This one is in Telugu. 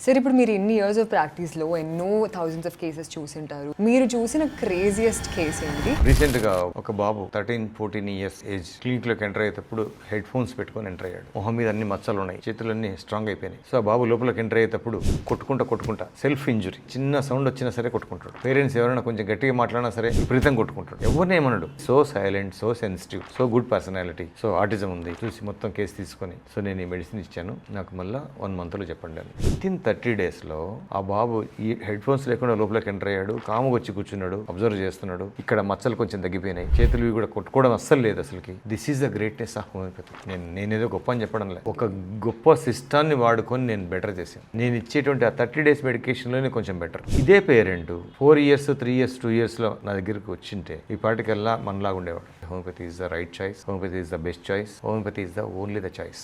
సార్ ఇప్పుడు మీరు ఇన్ని ఇయర్స్ ఆఫ్ ప్రాక్టీస్లో ఎన్నో థౌజండ్స్ ఆఫ్ కేసెస్ చూసింటారు. మీరు చూసిన క్రేజియస్ట్ కేస్ ఏంటి? రీసెంట్ గా ఒక బాబు 13-14 ఇయర్స్ ఏజ్ క్లినిక్ లోకి ఎంటర్ అయ్యేటప్పుడు హెడ్ ఫోన్స్ పెట్టుకొని ఎంటర్ అయ్యాడు. మొహం మీద అన్ని మచ్చలు ఉన్నాయి, చేతులన్నీ స్ట్రాంగ్ అయిపోయినాయి. సో ఆ బాబు లోపలికి ఎంటర్ అయ్యేటప్పుడు కొట్టుకుంటా సెల్ఫ్ ఇంజురీ, చిన్న సౌండ్ వచ్చినా సరే కొట్టుకుంటాడు. పేరెంట్స్ ఎవరైనా కొంచెం గట్టిగా మాట్లాడినా సరే విపరీతం కొట్టుకుంటాడు. ఎవరిని ఏమన్నాడు. So silent, so sensitive, so good personality. So autism ఉంది చూసి మొత్తం కేసు తీసుకొని సో నేను ఈ మెడిసిన్ ఇచ్చాను, నాకు మళ్ళీ 1 month లో చెప్పండి అని. వితిన్ 30 days లో ఆ బాబు ఈ హెడ్ ఫోన్స్ లేకుండా లోపలికి ఎంటర్ అయ్యాడు. కాముగా వచ్చి కూర్చున్నాడు, అబ్జర్వ్ చేస్తున్నాడు. ఇక్కడ మచ్చలు కొంచెం తగ్గిపోయినాయి, చేతులు కూడా కొట్టుకోవడం అస్సలు లేదు అసలుకి. This is the greatness of homeopathy. నేనేదో గొప్ప అని చెప్పడం లేదు, ఒక గొప్ప సిస్టాన్ని వాడుకొని నేను బెటర్ చేశాను. నేను ఇచ్చేటువంటి ఆ 30 days మెడికేషన్లోనే కొంచెం బెటర్. ఇదే పేరెంట్ 4 years 3 years 2 years లో నా దగ్గరికి వచ్చింటే ఈ పాటికల్లా మనలాగా ఉండేవాడు. Homeopathy is the right choice, homeopathy is the best choice, homeopathy is the only the choice.